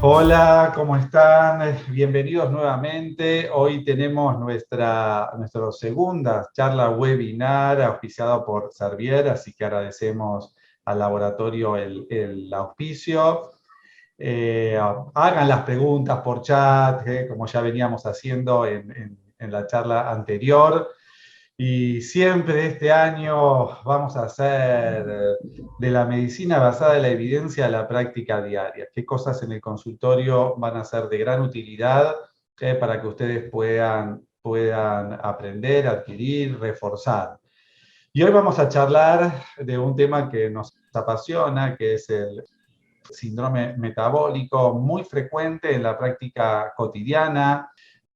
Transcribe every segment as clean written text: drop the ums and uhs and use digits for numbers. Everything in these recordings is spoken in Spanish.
Hola, ¿cómo están? Bienvenidos nuevamente. Hoy tenemos nuestra segunda charla webinar auspiciada por Servier, así que agradecemos al laboratorio el auspicio. Hagan las preguntas por chat, como ya veníamos haciendo en la charla anterior. Y siempre este año vamos a hacer de la medicina basada en la evidencia a la práctica diaria. ¿Qué cosas en el consultorio van a ser de gran utilidad para que ustedes puedan aprender, adquirir, reforzar? Y hoy vamos a charlar de un tema que nos apasiona, que es el síndrome metabólico, muy frecuente en la práctica cotidiana.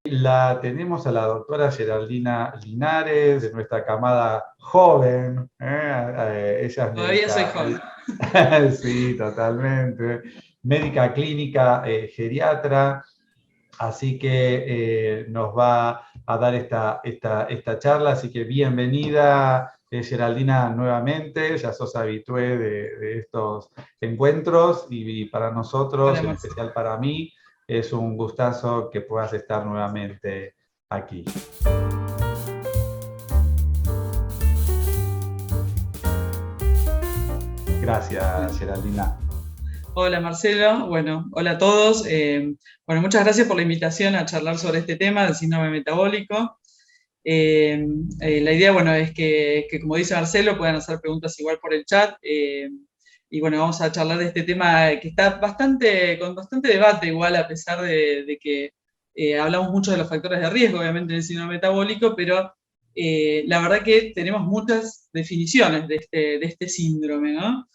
La tenemos a la doctora Geraldina Linares, de nuestra camada joven. Ella es Todavía soy médica, joven. sí, totalmente. Médica clínica, geriatra, así que nos va a dar esta charla. Así que bienvenida, Geraldina, nuevamente. Ya sos habitué de estos encuentros y para nosotros, Hola, en Marcelo. especial para mí, es un gustazo que puedas estar nuevamente aquí. Gracias, Geraldina. Hola, Marcelo. Bueno, hola a todos. Bueno, muchas gracias por la invitación a charlar sobre este tema del síndrome metabólico. Eh, la idea, bueno, es que, como dice Marcelo, puedan hacer preguntas igual por el chat. Y bueno, vamos a charlar de este tema que está con bastante debate igual, a pesar de que hablamos mucho de los factores de riesgo, obviamente, del síndrome metabólico, pero la verdad que tenemos muchas definiciones de este síndrome, ¿no?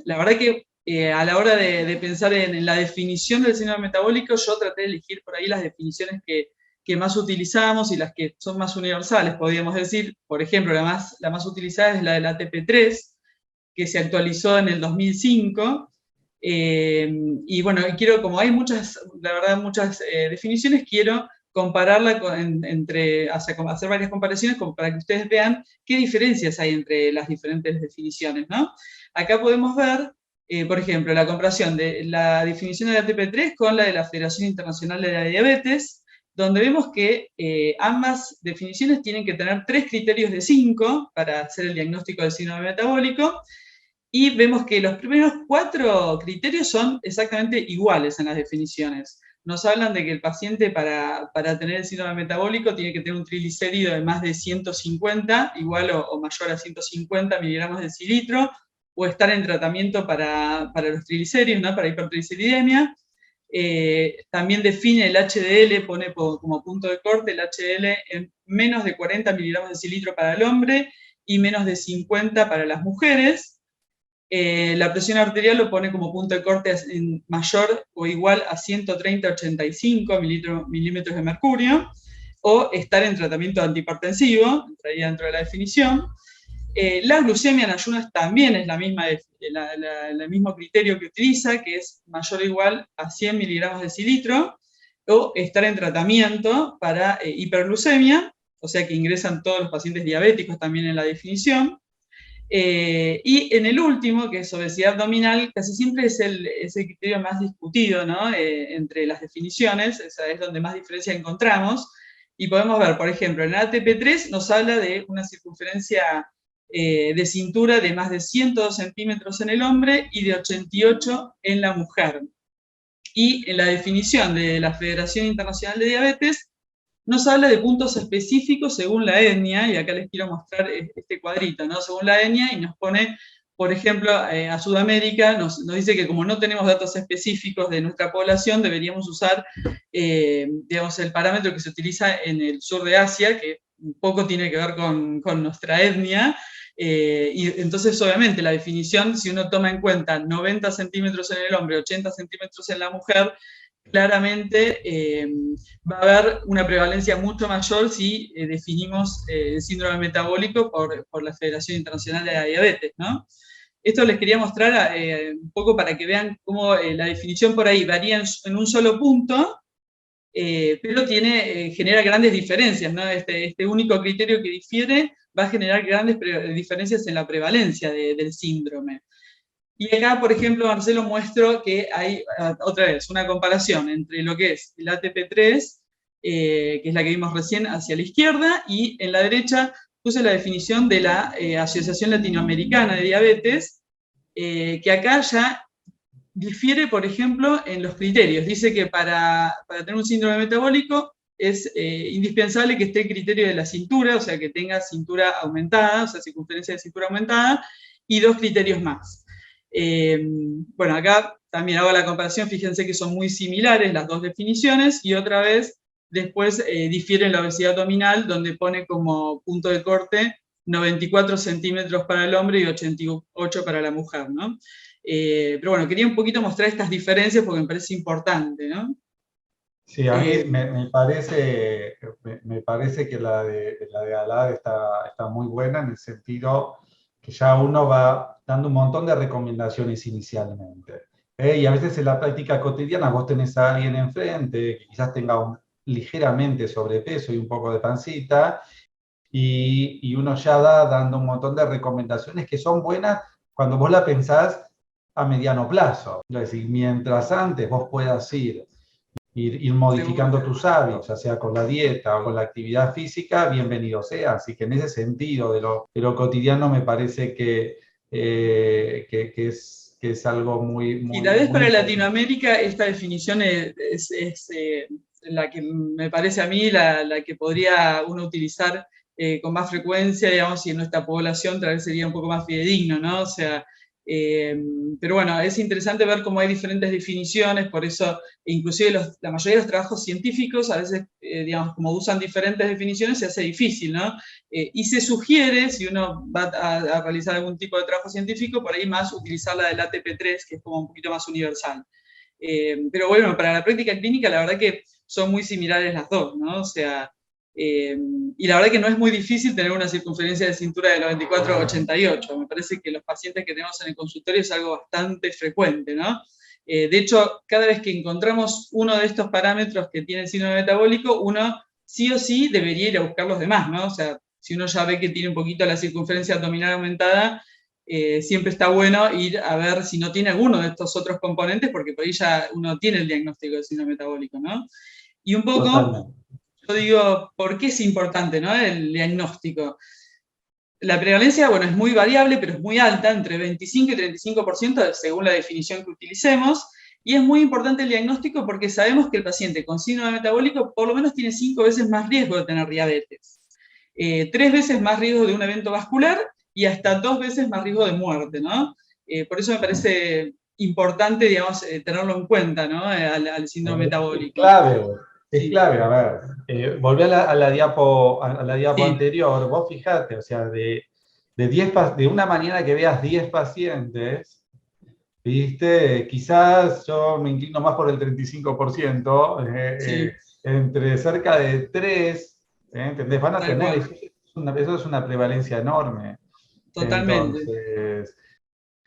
La verdad que a la hora de pensar en la definición del síndrome metabólico, yo traté de elegir por ahí las definiciones que más utilizamos y las que son más universales, podríamos decir. Por ejemplo, la más utilizada es la del ATP3, que se actualizó en el 2005. Y bueno, quiero, como hay muchas, la verdad, muchas definiciones, quiero compararla hacer varias comparaciones para que ustedes vean qué diferencias hay entre las diferentes definiciones, ¿no? Acá podemos ver, por ejemplo, la comparación de la definición de la ATP3 con la de la Federación Internacional de la Diabetes, donde vemos que ambas definiciones tienen que tener 3 criterios de 5 para hacer el diagnóstico del síndrome metabólico, y vemos que los primeros 4 criterios son exactamente iguales en las definiciones. Nos hablan de que el paciente para tener el síndrome metabólico tiene que tener un triglicérido de más de 150, igual o mayor a 150 miligramos de decilitro, o estar en tratamiento para los triglicéridos, ¿no? Para hipertrigliceridemia. También define el HDL, pone como punto de corte el HDL en menos de 40 miligramos de decilitro para el hombre y menos de 50 para las mujeres. La presión arterial lo pone como punto de corte en mayor o igual a 130-85 milímetros de mercurio, o estar en tratamiento antihipertensivo, entraría dentro de la definición. La glucemia en ayunas también es el mismo criterio que utiliza, que es mayor o igual a 100 miligramos de decilitro, o estar en tratamiento para hiperglucemia, o sea que ingresan todos los pacientes diabéticos también en la definición. Y en el último, que es obesidad abdominal, casi siempre es el criterio más discutido, ¿no? Entre las definiciones, esa es donde más diferencia encontramos. Y podemos ver, por ejemplo, en el ATP3 nos habla de una circunferencia de cintura de más de 102 centímetros en el hombre y de 88 en la mujer. Y en la definición de la Federación Internacional de Diabetes nos habla de puntos específicos según la etnia, y acá les quiero mostrar este cuadrito, ¿no? Según la etnia, y nos pone, por ejemplo, a Sudamérica, nos dice que como no tenemos datos específicos de nuestra población, deberíamos usar, digamos, el parámetro que se utiliza en el sur de Asia, que un poco tiene que ver con nuestra etnia. Y entonces, obviamente, la definición, si uno toma en cuenta 90 centímetros en el hombre, 80 centímetros en la mujer, claramente va a haber una prevalencia mucho mayor si definimos el síndrome metabólico por la Federación Internacional de la Diabetes, ¿no? Esto les quería mostrar un poco para que vean cómo la definición por ahí varía en un solo punto, pero genera grandes diferencias, ¿no? Este único criterio que difiere va a generar grandes diferencias en la prevalencia del síndrome. Y acá, por ejemplo, Marcelo, muestro que hay, otra vez, una comparación entre lo que es el ATP3, que es la que vimos recién, hacia la izquierda, y en la derecha puse la definición de la Asociación Latinoamericana de Diabetes, que acá ya difiere, por ejemplo, en los criterios. Dice que para tener un síndrome metabólico es indispensable que esté el criterio de la cintura, o sea, que tenga cintura aumentada, o sea, circunferencia de cintura aumentada, y dos criterios más. Bueno, acá también hago la comparación, fíjense que son muy similares las dos definiciones, y otra vez después difiere en la obesidad abdominal, donde pone como punto de corte 94 centímetros para el hombre y 88 para la mujer, ¿no? Pero bueno, quería un poquito mostrar estas diferencias porque me parece importante, ¿no? Sí, a mí me parece que la de Alad está muy buena en el sentido que ya uno va dando un montón de recomendaciones inicialmente. Y a veces en la práctica cotidiana vos tenés a alguien enfrente que quizás tenga ligeramente sobrepeso y un poco de pancita, y uno ya dando un montón de recomendaciones que son buenas cuando vos la pensás a mediano plazo. Es decir, mientras antes vos puedas ir Seguro. modificando tus hábitos, ya sea con la dieta o con la actividad física, bienvenido sea. Así que en ese sentido de lo cotidiano me parece que es algo muy, Y muy, tal vez muy para importante. Latinoamérica esta definición es la que me parece a mí la que podría uno utilizar con más frecuencia, digamos, y en nuestra población tal vez sería un poco más fidedigno, ¿no? O sea, eh, pero bueno, es interesante ver cómo hay diferentes definiciones, por eso inclusive la mayoría de los trabajos científicos a veces, digamos, como usan diferentes definiciones, se hace difícil, ¿no? Y se sugiere, si uno va a realizar algún tipo de trabajo científico, por ahí más utilizar la del ATP3, que es como un poquito más universal. Pero bueno, para la práctica clínica, la verdad que son muy similares las dos, ¿no? O sea, y la verdad que no es muy difícil tener una circunferencia de cintura de 94 a 88. Me parece que los pacientes que tenemos en el consultorio es algo bastante frecuente, ¿no? De hecho, cada vez que encontramos uno de estos parámetros que tiene el síndrome metabólico, uno sí o sí debería ir a buscar los demás, ¿no? O sea, si uno ya ve que tiene un poquito la circunferencia abdominal aumentada, siempre está bueno ir a ver si no tiene alguno de estos otros componentes, porque por ahí ya uno tiene el diagnóstico de síndrome metabólico, ¿no? Y un poco, Totalmente. yo digo, ¿por qué es importante, ¿no? El diagnóstico. La prevalencia, bueno, es muy variable, pero es muy alta, entre 25 y 35% según la definición que utilicemos, y es muy importante el diagnóstico porque sabemos que el paciente con síndrome metabólico por lo menos tiene 5 veces más riesgo de tener diabetes, 3 veces más riesgo de un evento vascular y hasta 2 veces más riesgo de muerte, ¿no? Por eso me parece importante, digamos, tenerlo en cuenta, ¿no? Al síndrome Es metabólico. clave, es Sí, clave. A ver, volví a la diapo sí, anterior. Vos fijate, o sea, de una mañana que veas 10 pacientes, ¿viste? Quizás yo me inclino más por el 35%, sí, entre cerca de 3, ¿entendés? Van a tal tener, cual, eso es una prevalencia enorme. totalmente. Entonces,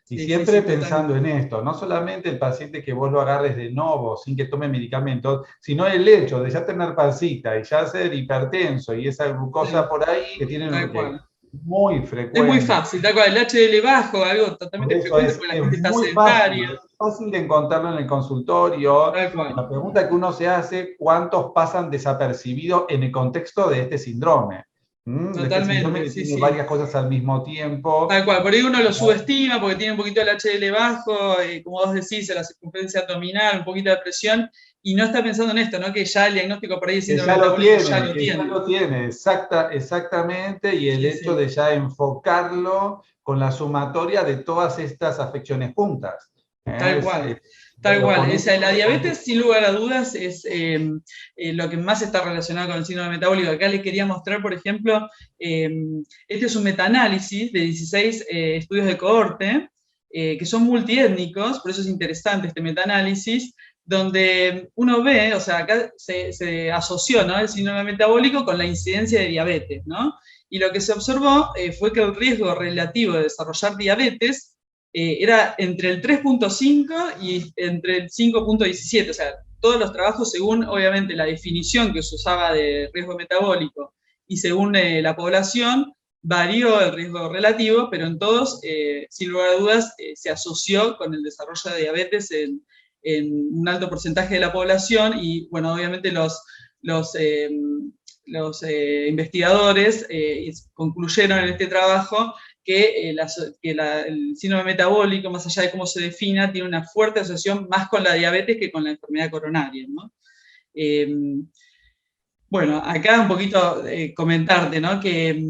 y Sí, sí, siempre sí, pensando totalmente. en esto, no solamente el paciente que vos lo agarres de nuevo sin que tome medicamentos, sino el hecho de ya tener pancita y ya ser hipertenso y esa glucosa Sí, por ahí que tienen tal que cual. muy Es muy frecuente. fácil, tal cual. El HDL bajo, algo Por totalmente eso frecuente porque la gente está muy sedentaria, fácil de encontrarlo en el consultorio. tal Y cual. la pregunta que uno se hace, ¿cuántos pasan desapercibidos en el contexto de este síndrome? De este síndrome Totalmente, que sí, tiene sí. varias cosas al mismo tiempo. Tal cual, por ahí uno lo subestima porque tiene un poquito el HDL bajo, como vos decís, la circunferencia abdominal, un poquito de presión, y no está pensando en esto, ¿no? Que ya el diagnóstico por ahí de síndrome metabólico ya lo Que ya tiene. lo tiene, exactamente, y el Sí, hecho sí, de ya enfocarlo con la sumatoria de todas estas afecciones juntas. tal Es, cual. Tal lo cual, pones la diabetes, sin lugar a dudas, es lo que más está relacionado con el síndrome metabólico. Acá les quería mostrar, por ejemplo, eh, este es un metaanálisis de 16 estudios de cohorte, que son multiétnicos, por eso es interesante este metaanálisis, donde uno ve, o sea, acá se asoció, ¿no?, el síndrome metabólico con la incidencia de diabetes, ¿no? Y lo que se observó fue que el riesgo relativo de desarrollar diabetes era entre el 3,5 y entre el 5,17, o sea, todos los trabajos según, obviamente, la definición que se usaba de riesgo metabólico y según la población, varió el riesgo relativo, pero en todos, sin lugar a dudas, se asoció con el desarrollo de diabetes en un alto porcentaje de la población y, bueno, obviamente los, eh, los investigadores concluyeron en este trabajo que, el síndrome metabólico, más allá de cómo se defina, tiene una fuerte asociación más con la diabetes que con la enfermedad coronaria, ¿no? Bueno, acá un poquito comentarte, ¿no? Que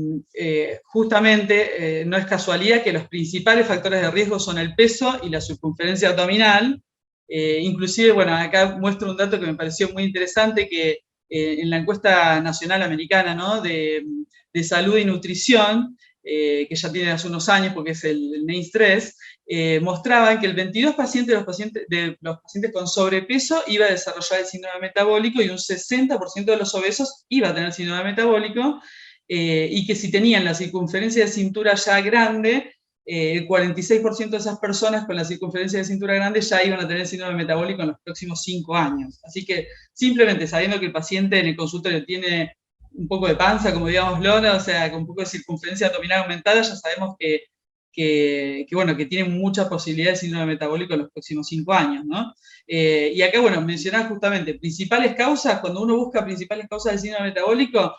justamente no es casualidad que los principales factores de riesgo son el peso y la circunferencia abdominal. Inclusive, bueno, acá muestro un dato que me pareció muy interesante, que en la encuesta nacional americana, ¿no? de salud y nutrición, que ya tiene hace unos años porque es el NACE 3, mostraban que el 22% de los pacientes con sobrepeso iba a desarrollar el síndrome metabólico y un 60% de los obesos iba a tener síndrome metabólico, y que si tenían la circunferencia de cintura ya grande, el 46% de esas personas con la circunferencia de cintura grande ya iban a tener síndrome metabólico en los próximos 5 años. Así que simplemente sabiendo que el paciente en el consultorio tiene un poco de panza, como digámoslo, o sea, con un poco de circunferencia abdominal aumentada, ya sabemos bueno, que tiene mucha posibilidad de síndrome metabólico en los próximos 5 años, ¿no? Y acá, bueno, mencionar justamente principales causas, cuando uno busca principales causas del síndrome metabólico,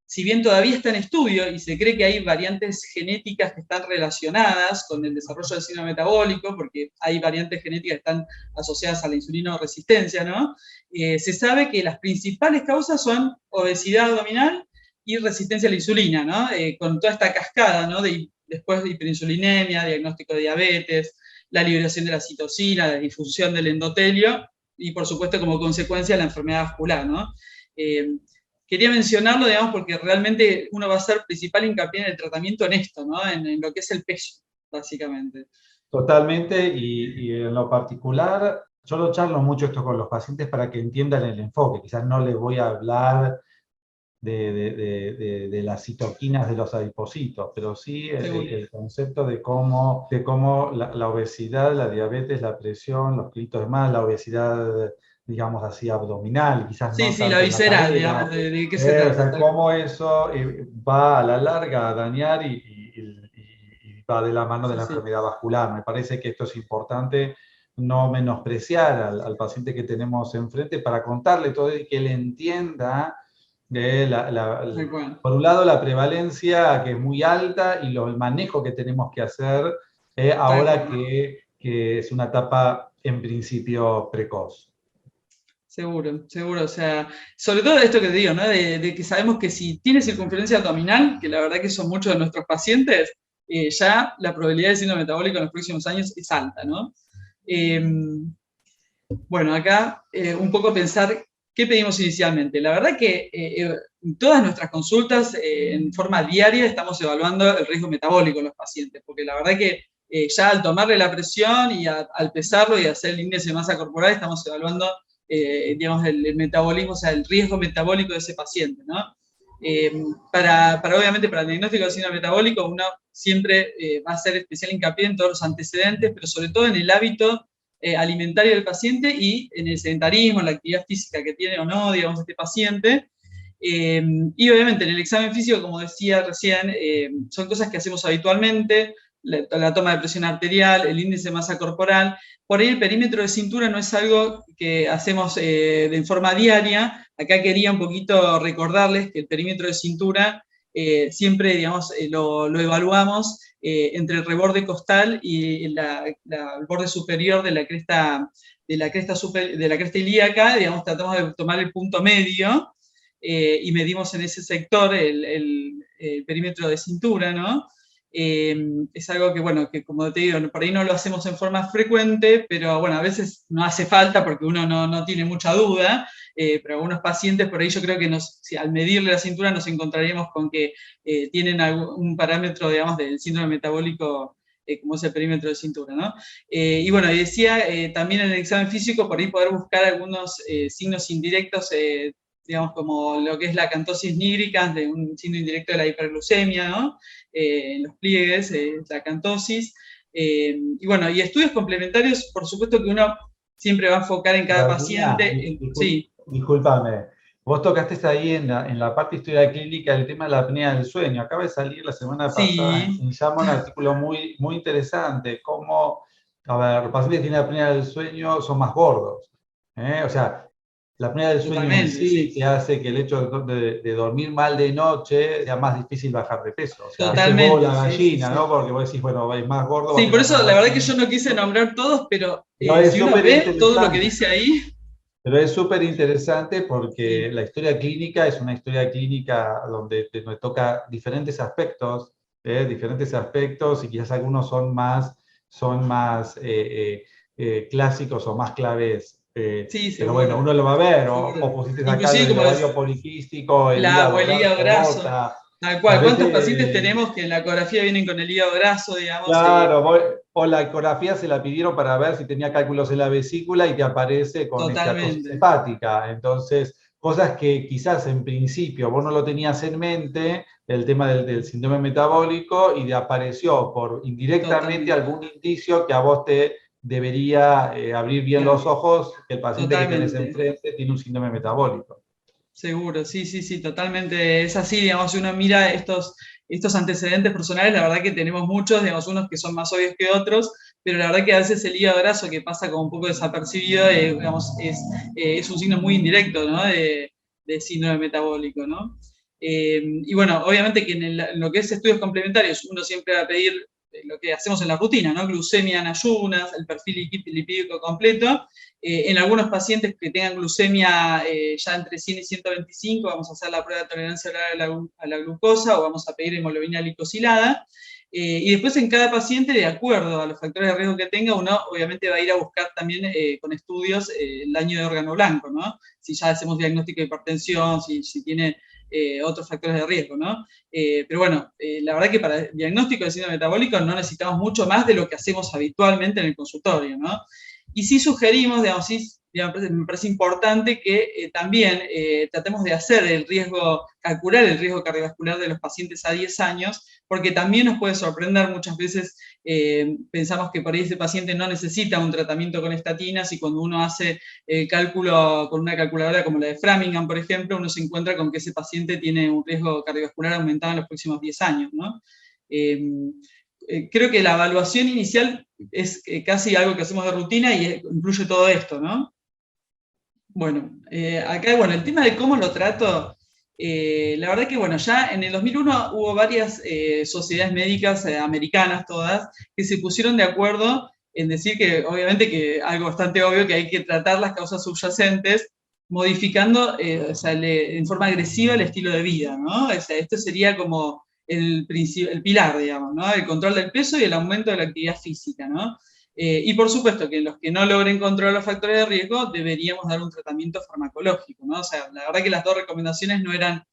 si bien todavía está en estudio y se cree que hay variantes genéticas que están relacionadas con el desarrollo del síndrome metabólico, porque hay variantes genéticas que están asociadas a la insulinoresistencia, ¿no? Se sabe que las principales causas son obesidad abdominal y resistencia a la insulina, ¿no? Con toda esta cascada, ¿no? Después de hiperinsulinemia, diagnóstico de diabetes, la liberación de la citocina, la difusión del endotelio y, por supuesto, como consecuencia, la enfermedad vascular, ¿no? Quería mencionarlo, digamos, porque realmente uno va a hacer principal hincapié en el tratamiento en esto, ¿no? En lo que es el peso, básicamente. Totalmente, y en lo particular, yo lo charlo mucho esto con los pacientes para que entiendan el enfoque. Quizás no les voy a hablar de las citoquinas de los adipocitos, pero sí el concepto de cómo la obesidad, la diabetes, la presión, los es más, la obesidad, digamos así, abdominal, quizás Sí, no sí, la tanto en la visceral, cadera, digamos, de qué se o trata. sea, cómo eso va a la larga a dañar y va de la mano de Sí, la sí. enfermedad vascular. Me parece que esto es importante, no menospreciar al paciente que tenemos enfrente para contarle todo y que él entienda de Bueno. por un lado la prevalencia que es muy alta y el manejo que tenemos que hacer ahora que es una etapa en principio precoz. Seguro, seguro. O sea, sobre todo esto que te digo, ¿no? De que sabemos que si tiene circunferencia abdominal, que la verdad que son muchos de nuestros pacientes, ya la probabilidad de síndrome metabólico en los próximos años es alta, ¿no? Eh, bueno, acá un poco pensar qué pedimos inicialmente. La verdad que en todas nuestras consultas, en forma diaria, estamos evaluando el riesgo metabólico en los pacientes, porque la verdad que ya al tomarle la presión y al pesarlo y hacer el índice de masa corporal, estamos evaluando, digamos, el metabolismo, o sea, el riesgo metabólico de ese paciente, ¿no? Obviamente, para el diagnóstico de síndrome metabólico, uno siempre va a hacer especial hincapié en todos los antecedentes, pero sobre todo en el hábito alimentario del paciente y en el sedentarismo, en la actividad física que tiene o no, digamos, este paciente. Y obviamente en el examen físico, como decía recién, son cosas que hacemos habitualmente, la toma de presión arterial, el índice de masa corporal. Por ahí el perímetro de cintura no es algo que hacemos de forma diaria. Acá quería un poquito recordarles que el perímetro de cintura siempre, digamos, lo evaluamos entre el reborde costal y el borde superior de la cresta ilíaca, digamos, tratamos de tomar el punto medio y medimos en ese sector el perímetro de cintura, ¿no? Es algo que, bueno, que como te digo, por ahí no lo hacemos en forma frecuente, pero bueno, a veces no hace falta porque uno no tiene mucha duda, pero algunos pacientes por ahí yo creo que si al medirle la cintura nos encontraríamos con que tienen un parámetro, digamos, del síndrome metabólico como es el perímetro de cintura, ¿no? Y bueno, y decía también en el examen físico por ahí poder buscar algunos signos indirectos, digamos, como lo que es la acantosis nígrica, de un signo indirecto de la hiperglucemia, ¿no? En los pliegues, la acantosis. Y bueno, y estudios complementarios, por supuesto que uno siempre va a enfocar en cada paciente. Sí. Discúlpame. Vos tocaste ahí en la parte de historia clínica el tema de la apnea del sueño. Acaba de salir la semana pasada Sí, en Llama un artículo muy interesante, cómo, a ver, los pacientes que tienen apnea del sueño son más gordos. O sea, la apnea del sueño en totalmente, sí sí. te hace que el hecho de dormir mal de noche sea más difícil bajar de peso. O sea, ese huevo Totalmente, la sí, sí, gallina, ¿no? sí. Porque vos decís, bueno, es más gordo, va a Sí, por tener eso más la verdad que yo volumen. no quise nombrar todos, pero No, es si uno súper ve todo lo que interesante. dice ahí, Pero es súper interesante porque sí, la historia clínica es una historia clínica donde nos toca diferentes aspectos y quizás algunos son más clásicos o más claves. sí, Pero bueno, seguro, uno lo va a ver, o seguro. pusiste acá lo Inclusive del como ovario es poliquístico, el la hígado o el hígado graso, graso, bota, tal que a cual. ¿Cuántos pacientes veces tenemos que en la ecografía vienen con el hígado graso, digamos? claro, o la ecografía se la pidieron para ver si tenía cálculos en la vesícula y te aparece con esteatosis Totalmente, hepática. Entonces, cosas que quizás en principio vos no lo tenías en mente, el tema del síndrome metabólico, y te apareció por indirectamente totalmente, algún indicio que a vos te debería abrir bien los claro, ojos, que el paciente que tenés totalmente. enfrente tiene un síndrome metabólico. Seguro, sí, sí, sí, totalmente es así, digamos, si uno mira estos antecedentes personales, la verdad que tenemos muchos, digamos, unos que son más obvios que otros, pero la verdad que a veces el hígado graso que pasa como un poco desapercibido, digamos, es un signo muy indirecto, ¿no? De síndrome metabólico, ¿no? Y bueno, obviamente que en lo que es estudios complementarios, uno siempre va a pedir lo que hacemos en la rutina, ¿no? Glucemia en ayunas, el perfil lipídico completo, en algunos pacientes que tengan glucemia ya entre 100 y 125, vamos a hacer la prueba de tolerancia oral a la glucosa o vamos a pedir hemoglobina glicosilada. Y después en cada paciente, de acuerdo a los factores de riesgo que tenga, uno obviamente va a ir a buscar también con estudios el daño de órgano blanco, ¿no? Si ya hacemos diagnóstico de hipertensión, si tiene otros factores de riesgo, ¿no? Pero bueno, la verdad que para el diagnóstico de síndrome metabólico no necesitamos mucho más de lo que hacemos habitualmente en el consultorio, ¿no? Y sí sugerimos, digamos, sí, digamos, me parece importante que también tratemos de hacer el riesgo, calcular el riesgo cardiovascular de los pacientes a 10 años, porque también nos puede sorprender muchas veces, pensamos que por ahí ese paciente no necesita un tratamiento con estatinas y cuando uno hace el cálculo con una calculadora como la de Framingham, por ejemplo, uno se encuentra con que ese paciente tiene un riesgo cardiovascular aumentado en los próximos 10 años, ¿no? Eh, Creo que la evaluación inicial es casi algo que hacemos de rutina y incluye todo esto, ¿no? Bueno, acá, bueno, el tema de cómo lo trato, la verdad que, bueno, ya en el 2001 hubo varias sociedades médicas americanas, todas, que se pusieron de acuerdo en decir que, obviamente, que algo bastante obvio, que hay que tratar las causas subyacentes modificando, o sea, en forma agresiva el estilo de vida, ¿no? O sea, esto sería como el pilar, digamos, ¿no? El control del peso y el aumento de la actividad física, ¿no? Y por supuesto que los que no logren controlar los factores de riesgo deberíamos dar un tratamiento farmacológico, ¿no? O sea, la verdad que las dos recomendaciones no eran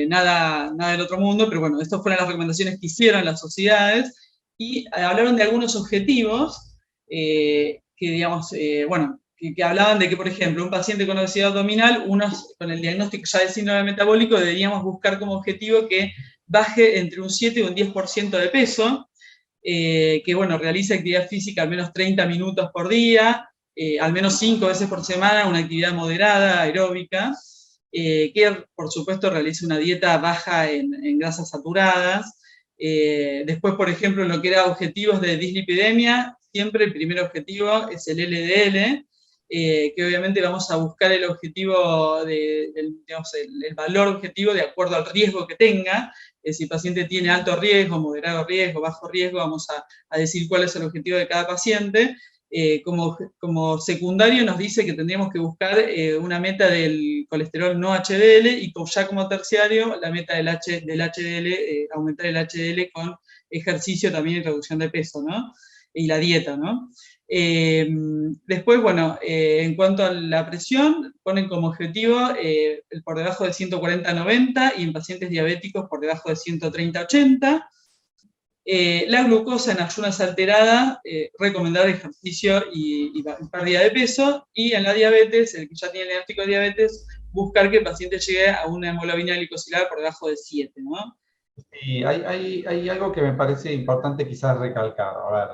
nada del otro mundo, pero bueno, estas fueron las recomendaciones que hicieron las sociedades y hablaron de algunos objetivos que, digamos, bueno, que hablaban de que, por ejemplo, un paciente con obesidad abdominal, unos con el diagnóstico ya del síndrome metabólico, deberíamos buscar como objetivo que baje entre un 7 y un 10% de peso, que bueno, realice actividad física al menos 30 minutos por día, al menos 5 veces por semana, una actividad moderada, aeróbica, que por supuesto realice una dieta baja en grasas saturadas. Después, por ejemplo, en lo que era objetivos de dislipidemia, siempre el primer objetivo es el LDL, que obviamente vamos a buscar el objetivo, digamos, el valor objetivo de acuerdo al riesgo que tenga. Si el paciente tiene alto riesgo, moderado riesgo, bajo riesgo, vamos a decir cuál es el objetivo de cada paciente. Como secundario nos dice que tendríamos que buscar una meta del colesterol no HDL y ya como terciario la meta del HDL, aumentar el HDL con ejercicio también y reducción de peso, ¿no? Y la dieta, ¿no? Después, bueno, en cuanto a la presión, ponen como objetivo por debajo de 140-90 y en pacientes diabéticos por debajo de 130-80. La glucosa en ayunas alterada, recomendar ejercicio y pérdida de peso. Y en la diabetes, el que ya tiene el diagnóstico de diabetes, buscar que el paciente llegue a una hemoglobina glicosilada por debajo de 7, ¿no? Y hay algo que me parece importante quizás recalcar. A ver,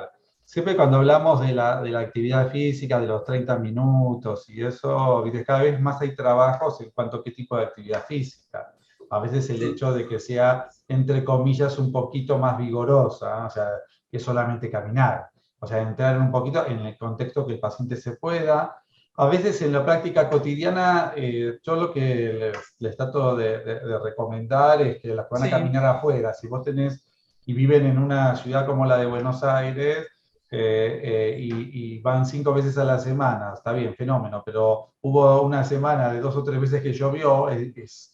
siempre cuando hablamos de la actividad física, de los 30 minutos y eso, ¿viste? Cada vez más hay trabajos en cuanto a qué tipo de actividad física. A veces el Sí, hecho de que sea, entre comillas, un poquito más vigorosa, ¿no? O sea, que solamente caminar. O sea, entrar un poquito en el contexto que el paciente se pueda. A veces en la práctica cotidiana, yo lo que les trato de recomendar es que las van a sí, caminar afuera. Si vos tenés y viven en una ciudad como la de Buenos Aires, y van 5 veces a la semana, está bien, fenómeno, pero hubo una semana de 2 o 3 veces que llovió, es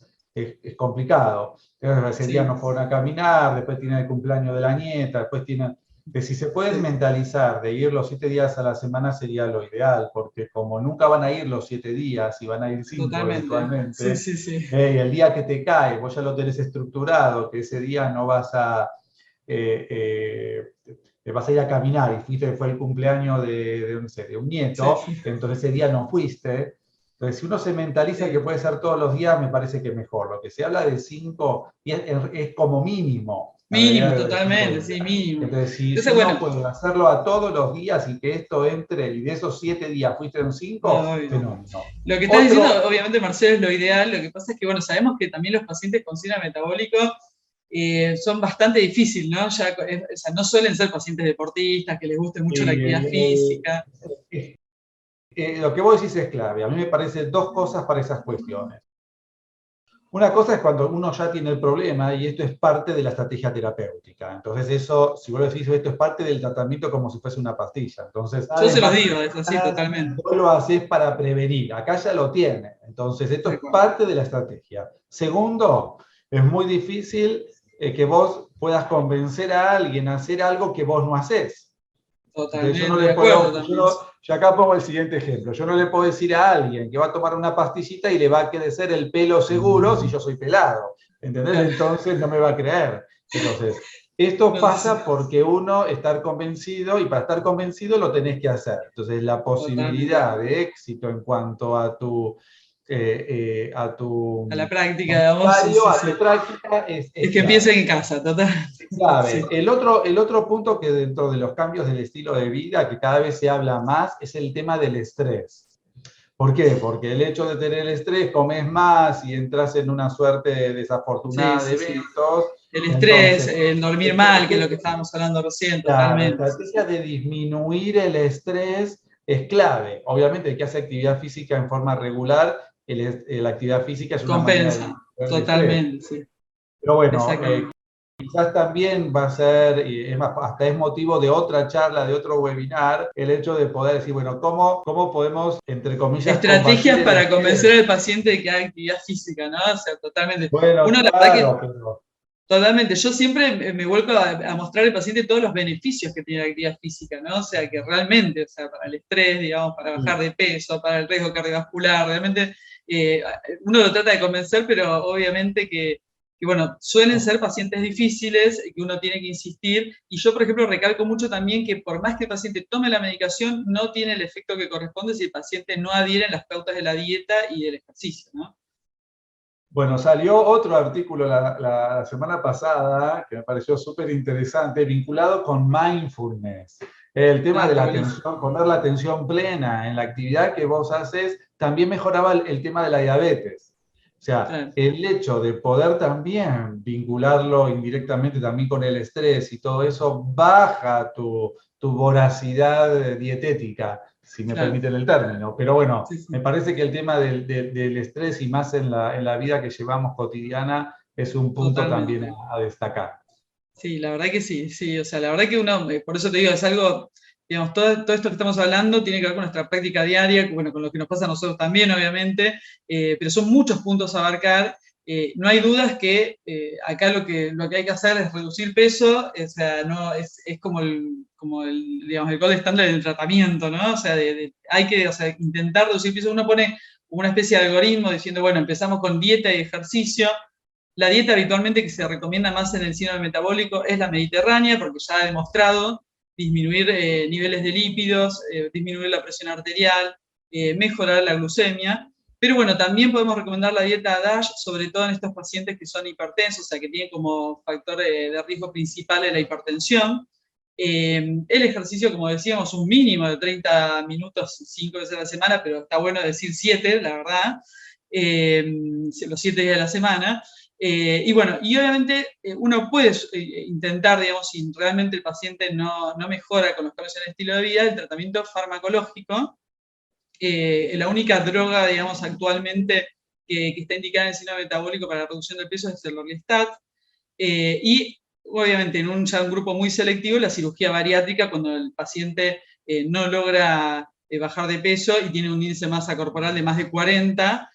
complicado. Entonces, ese día sí, no fueron a caminar, después tienen el cumpleaños de la nieta, después tienen... Que si se pueden sí, mentalizar de ir los 7 días a la semana sería lo ideal, porque como nunca van a ir los 7 días y van a ir 5 totalmente. Sí, eventualmente, sí, sí. y el día que te cae, vos ya lo tenés estructurado, que ese día no vas a, vas a ir a caminar y fue el cumpleaños no sé, de un Sí, nieto, sí, entonces ese día no fuiste. Entonces, si uno se mentaliza que sí. puede ser todos los días, me parece que mejor. Lo que se habla de 5 y es como mínimo, la Mínimo, realidad de 5 totalmente, sí, días. mínimo. Entonces, si Entonces, uno bueno, puede hacerlo a todos los días y que esto entre, y de esos 7 días fuiste en 5, no, obvio. fenómeno. Lo que estás diciendo, Otro, obviamente, Marcelo, es lo ideal. Lo que pasa es que, bueno, sabemos que también los pacientes con síndrome metabólico son bastante difíciles, ¿no? Ya, o sea, no suelen ser pacientes deportistas, que les guste mucho la eh, actividad física. eh, lo que vos decís es clave. A mí me parecen dos cosas para esas cuestiones. Una cosa es cuando uno ya tiene el problema y esto es parte de la estrategia terapéutica. Entonces eso, si vos decís esto es parte del tratamiento como si fuese una pastilla. Entonces, Yo se los además, digo, es así, totalmente. vos lo haces para prevenir. Acá ya lo tiene. Entonces, esto Tal es cual. parte de la estrategia. Segundo, es muy difícil que vos puedas convencer a alguien a hacer algo que vos no haces. Entonces yo no Totalmente de le acuerdo puedo, también. yo acá pongo el siguiente ejemplo, yo no le puedo decir a alguien que va a tomar una pastillita y le va a crecer el pelo seguro si yo soy pelado, ¿entendés? Claro. Entonces no me va a creer. Entonces, esto No, sí, sí, pasa porque uno estar convencido y para estar convencido lo tenés que hacer. Entonces la totalmente. posibilidad de éxito en cuanto a A la tu práctica, digamos, sí, ensayo, sí, a tu sí. práctica Es es que clave. empiecen en casa, total. Sí, Clave. El otro punto que dentro de los cambios del estilo de vida, que cada vez se habla más, es el tema del estrés. ¿Por qué? Porque el hecho de tener estrés, comes más y entras en una suerte sí, desafortunada de sí, sí. eventos. El estrés, Entonces, el dormir mal, que es lo que estábamos hablando recién, la totalmente. Sí, estrategia sí. de disminuir el estrés es clave. Obviamente, el que hace actividad física en forma regular, la actividad física es una manera de Compensa, disminuir el estrés. totalmente, sí. Pero bueno, Exactamente. quizás también va a ser, y es más, hasta es motivo de otra charla, de otro webinar, el hecho de poder decir, bueno, ¿cómo podemos, entre comillas, combatir Estrategias el para convencer estrés? al paciente de que haga actividad física, ¿no? O sea, totalmente. Bueno, Uno, la verdad que claro, pero totalmente. Yo siempre me vuelco a mostrar al paciente todos los beneficios que tiene la actividad física, ¿no? O sea, que realmente, o sea, para el estrés, digamos, para bajar sí. de peso, para el riesgo cardiovascular, realmente eh, uno lo trata de convencer, pero obviamente que, bueno, suelen ser pacientes difíciles, que uno tiene que insistir. Y yo, por ejemplo, recalco mucho también que por más que el paciente tome la medicación, no tiene el efecto que corresponde si el paciente no adhiere en las pautas de la dieta y del ejercicio, ¿no? Bueno, salió otro artículo la semana pasada que me pareció súper interesante, vinculado con mindfulness. El tema Ah, de está la buenísimo. atención, poner la atención plena en la actividad que vos haces, también mejoraba el tema de la diabetes. O sea, Claro, el hecho de poder también vincularlo indirectamente también con el estrés y todo eso, baja tu voracidad dietética, si me claro. permiten el término. Pero bueno, Sí, me sí. parece que el tema del estrés y más en la vida que llevamos cotidiana es un punto también Totalmente. a destacar. Sí, la verdad que sí, sí, o sea, la verdad que uno, por eso te digo, es algo, digamos, todo esto que estamos hablando tiene que ver con nuestra práctica diaria, bueno, con lo que nos pasa a nosotros también, obviamente, pero son muchos puntos a abarcar. No hay dudas que acá lo que hay que hacer es reducir peso, o sea, no, es digamos, el gold estándar del tratamiento, ¿no? O sea, hay que, o sea, intentar reducir peso. Uno pone como una especie de algoritmo diciendo, bueno, empezamos con dieta y ejercicio. La dieta habitualmente que se recomienda más en el síndrome metabólico es la mediterránea, porque ya ha demostrado disminuir niveles de lípidos, disminuir la presión arterial, mejorar la glucemia. Pero bueno, también podemos recomendar la dieta DASH, sobre todo en estos pacientes que son hipertensos, o sea, que tienen como factor de riesgo principal la hipertensión. El ejercicio, como decíamos, un mínimo de 30 minutos 5 veces a la semana, pero está bueno decir 7, la verdad, los 7 días de la semana. Y bueno, y obviamente uno puede intentar, digamos, si realmente el paciente no mejora con los cambios en el estilo de vida, el tratamiento farmacológico. La única droga, digamos, actualmente que está indicada en el síndrome metabólico para la reducción del peso es el Orlistat. Y obviamente en un grupo muy selectivo, la cirugía bariátrica, cuando el paciente no logra bajar de peso y tiene un índice de masa corporal de más de 40,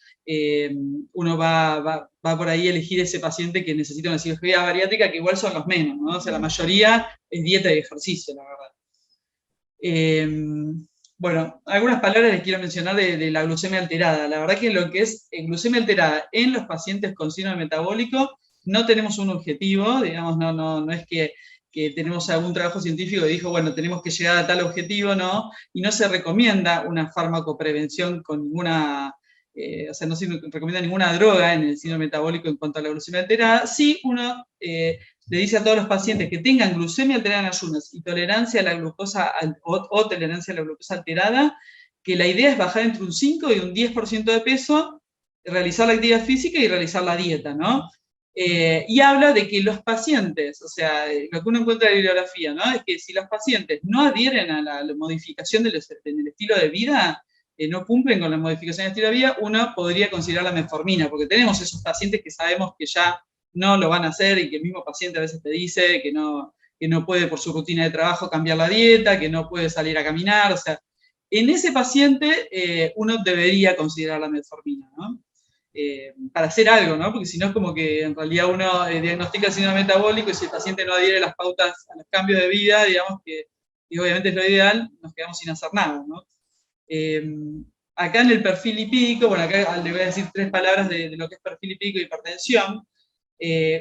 uno va por ahí a elegir ese paciente que necesita una cirugía bariátrica, que igual son los menos, ¿no? O sea, la mayoría es dieta y ejercicio, la verdad. Bueno, algunas palabras les quiero mencionar de la glucemia alterada. La verdad que lo que es glucemia alterada en los pacientes con síndrome metabólico, no tenemos un objetivo, digamos, no es que tenemos algún trabajo científico que dijo, bueno, tenemos que llegar a tal objetivo, no, y no se recomienda una farmacoprevención con ninguna, o sea, no se recomienda ninguna droga en el síndrome metabólico en cuanto a la glucemia alterada. Sí, uno le dice a todos los pacientes que tengan glucemia alterada en ayunas y tolerancia a la glucosa o tolerancia a la glucosa alterada, que la idea es bajar entre un 5 y un 10% de peso, realizar la actividad física y realizar la dieta, ¿no? Y habla de que los pacientes, o sea, lo que uno encuentra en la bibliografía, ¿no? Es que si los pacientes no adhieren a la modificación del estilo de vida, no cumplen con la modificación del estilo de vida, uno podría considerar la metformina, porque tenemos esos pacientes que sabemos que ya no lo van a hacer y que el mismo paciente a veces te dice que no puede por su rutina de trabajo cambiar la dieta, que no puede salir a caminar, o sea, en ese paciente uno debería considerar la metformina, ¿no? Para hacer algo, ¿no? Porque si no es como que en realidad uno diagnostica el síndrome metabólico y si el paciente no adhiere las pautas a los cambios de vida, digamos que, y obviamente es lo ideal, nos quedamos sin hacer nada, ¿no? Acá en el perfil lipídico, bueno, acá le voy a decir 3 palabras de lo que es perfil lipídico y hipertensión.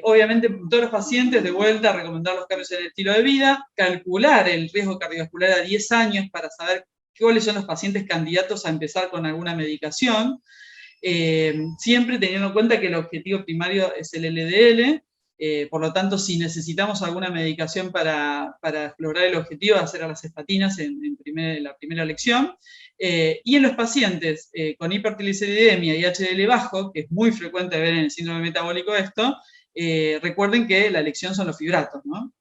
Obviamente, todos los pacientes, de vuelta, recomendar los cambios en el estilo de vida, calcular el riesgo cardiovascular a 10 años para saber cuáles son los pacientes candidatos a empezar con alguna medicación, siempre teniendo en cuenta que el objetivo primario es el LDL, por lo tanto, si necesitamos alguna medicación para lograr el objetivo, hacer a las estatinas en la primera elección. Y en los pacientes con hipertrigliceridemia y HDL bajo, que es muy frecuente ver en el síndrome metabólico esto, recuerden que la elección son los fibratos, ¿no?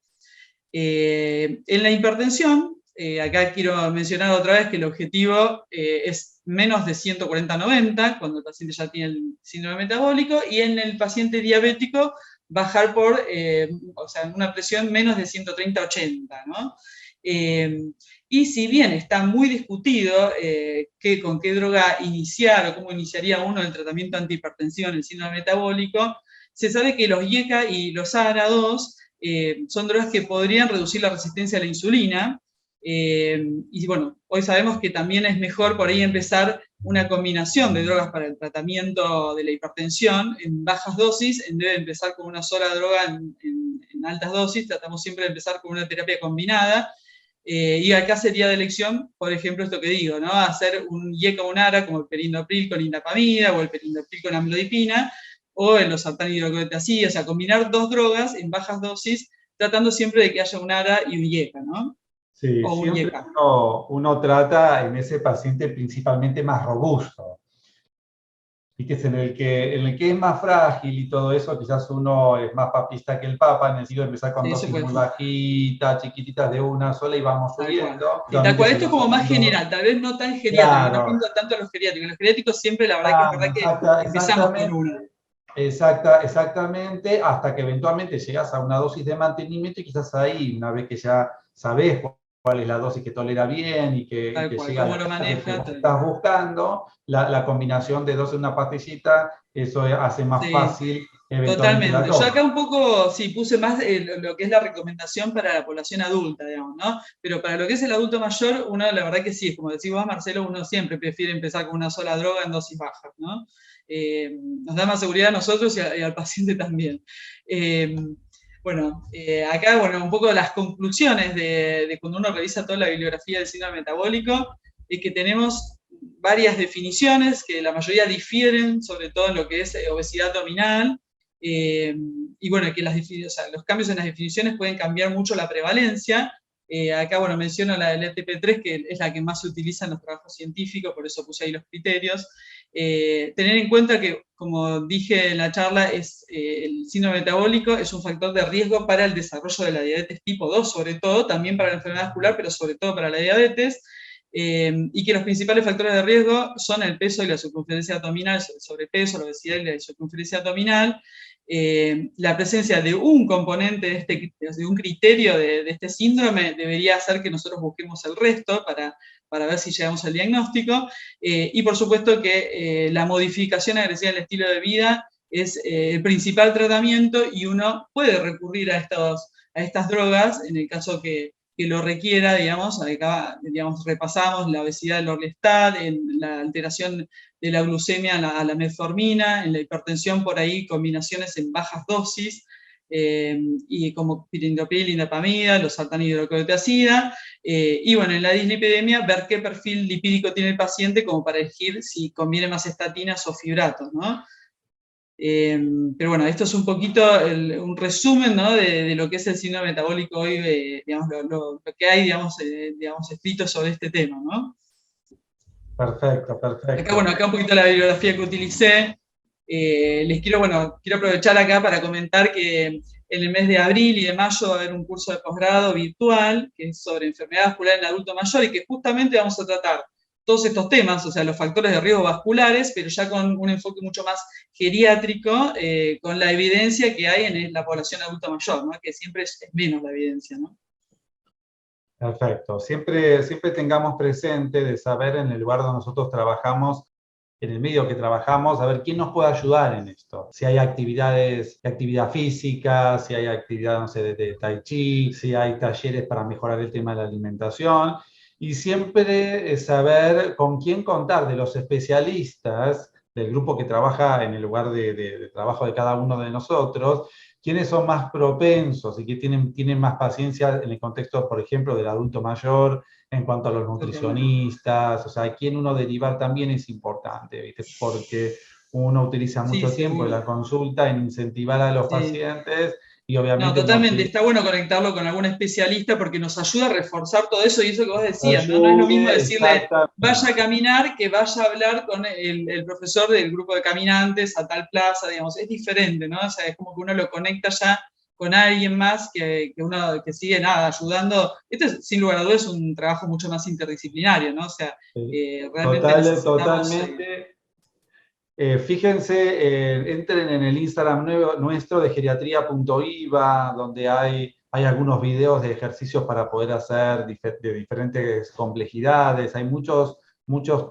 En la hipertensión, acá quiero mencionar otra vez que el objetivo es menos de 140/90, cuando el paciente ya tiene el síndrome metabólico, y en el paciente diabético, bajar por, o sea, una presión menos de 130/80, ¿no? Y si bien está muy discutido con qué droga iniciar o cómo iniciaría uno el tratamiento antihipertensivo en el síndrome metabólico, se sabe que los IECA y los ARA2 son drogas que podrían reducir la resistencia a la insulina. Y bueno, hoy sabemos que también es mejor por ahí empezar una combinación de drogas para el tratamiento de la hipertensión en bajas dosis, en vez de empezar con una sola droga en altas dosis. Tratamos siempre de empezar con una terapia combinada. Y acá sería de elección, por ejemplo, esto que digo, ¿no? Hacer un IECA o un ARA como el perindopril con indapamida o el perindopril con amlodipina, o el losartán hidroclorotiazida, o sea, combinar 2 drogas en bajas dosis, tratando siempre de que haya un ARA y un IECA, ¿no? Sí, O un siempre IECA. uno trata en ese paciente principalmente más robusto. Y que es en el que es más frágil y todo eso, quizás uno es más papista que el papa, necesito empezar con Sí, dosis muy bajitas, chiquititas de una sola y vamos subiendo. Sí, tal cual, Se esto es va como más tomando... general, tal vez no tan geriátrico, no Claro, pinta tanto a los geriátricos. Los geriátricos siempre, la verdad que es verdad claro, que empezamos con exactamente. una. Exactamente, hasta que eventualmente llegas a una dosis de mantenimiento y quizás ahí, una vez que ya sabes cuál es la dosis que tolera bien y Tal que cual, llega a cómo la lo dosis que maneja. vos estás buscando, la combinación de dos en una pastillita, eso hace más Sí, fácil eventualmente la totalmente. Yo acá toma. un poco, sí, puse más lo que es la recomendación para la población adulta, digamos, ¿no? Pero para lo que es el adulto mayor, uno la verdad que sí, como decís vos, Marcelo, uno siempre prefiere empezar con una sola droga en dosis bajas, ¿no? Nos da más seguridad a nosotros y al paciente también. Bueno, acá, bueno, un poco las conclusiones de cuando uno revisa toda la bibliografía del síndrome metabólico, es que tenemos varias definiciones que la mayoría difieren, sobre todo en lo que es obesidad abdominal, y bueno, que o sea, los cambios en las definiciones pueden cambiar mucho la prevalencia, Acá, bueno, menciono la del ETP3, que es la que más se utiliza en los trabajos científicos, por eso puse ahí los criterios. Tener en cuenta que, como dije en la charla, el síndrome metabólico es un factor de riesgo para el desarrollo de la diabetes tipo 2, sobre todo, también para la enfermedad vascular, pero sobre todo para la diabetes. Y que los principales factores de riesgo son el peso y la circunferencia abdominal, el sobrepeso, la obesidad y la circunferencia abdominal, la presencia de un componente de un criterio de este síndrome debería hacer que nosotros busquemos el resto para ver si llegamos al diagnóstico, y por supuesto que la modificación agresiva del estilo de vida es el principal tratamiento y uno puede recurrir a estas drogas en el caso que lo requiera, digamos. Acá, digamos, repasamos la obesidad del Orlistat, en la alteración de la glucemia a la metformina, en la hipertensión por ahí combinaciones en bajas dosis, y como pirindopil, indapamida, los sartanhidroclorotiazida, y bueno, en la dislipidemia ver qué perfil lipídico tiene el paciente como para elegir si conviene más estatinas o fibratos, ¿no? Pero bueno, esto es un poquito un resumen, ¿no? de lo que es el síndrome metabólico hoy, digamos, lo que hay, digamos, escrito sobre este tema, ¿no? Perfecto, Acá, perfecto. bueno, acá un poquito la bibliografía que utilicé. Les quiero, bueno, quiero aprovechar acá para comentar que en el mes de abril y de mayo va a haber un curso de posgrado virtual que es sobre enfermedad vascular en adulto mayor y que justamente vamos a tratar todos estos temas, o sea, los factores de riesgo vasculares, pero ya con un enfoque mucho más geriátrico, con la evidencia que hay en la población adulta mayor, ¿no? Que siempre es menos la evidencia, ¿no? Perfecto. Siempre, siempre tengamos presente de saber en el lugar donde nosotros trabajamos, en el medio que trabajamos, a ver quién nos puede ayudar en esto. Si hay actividades de actividad física, si hay actividad, no sé, de tai chi, si hay talleres para mejorar el tema de la alimentación. Y siempre saber con quién contar de los especialistas del grupo que trabaja en el lugar de trabajo de cada uno de nosotros, quiénes son más propensos y que tienen más paciencia en el contexto, por ejemplo, del adulto mayor, en cuanto a los nutricionistas, o sea, a quién uno derivar también es importante, ¿viste? Porque uno utiliza Sí, mucho tiempo en la seguro. consulta en incentivar a los Sí. pacientes y No, obviamente uno totalmente. Está bueno conectarlo con algún especialista porque nos ayuda a reforzar todo eso y eso que vos decías, ¿no? No es lo mismo ayude decirle, vaya a exactamente. caminar, que vaya a hablar con el profesor del grupo de caminantes a tal plaza, digamos. Es diferente, ¿no? O sea, es como que uno lo conecta ya con alguien más que uno que sigue, nada, ayudando. Esto es, sin lugar a dudas, es un trabajo mucho más interdisciplinario, ¿no? O sea, realmente necesitamos... Totalmente. Fíjense, entren en el Instagram nuestro de geriatría.iva, donde hay algunos videos de ejercicios para poder hacer de diferentes complejidades. Hay muchos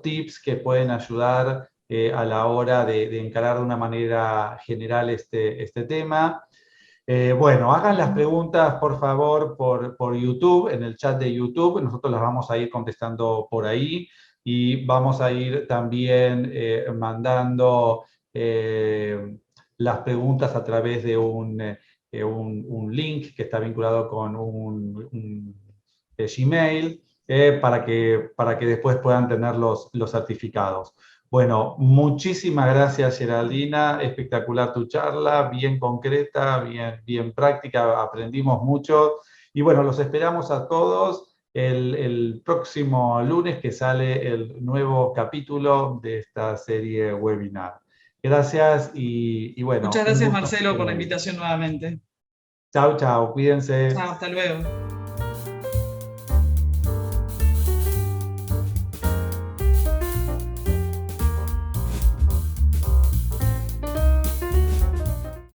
tips que pueden ayudar a la hora de encarar de una manera general este tema. Bueno, hagan las preguntas, por favor, por YouTube, en el chat de YouTube. Nosotros las vamos a ir contestando por ahí y vamos a ir también mandando las preguntas a través de un link que está vinculado con un Gmail, para que después puedan tener los certificados. Bueno, muchísimas gracias, Geraldina. Espectacular tu charla, bien concreta, bien práctica, aprendimos mucho. Y bueno, los esperamos a todos el próximo lunes que sale el nuevo capítulo de esta serie webinar. Gracias y bueno, Muchas un gracias, gusto Marcelo, por estar la ahí. invitación nuevamente. Chao, chao, cuídense. Chao, hasta luego.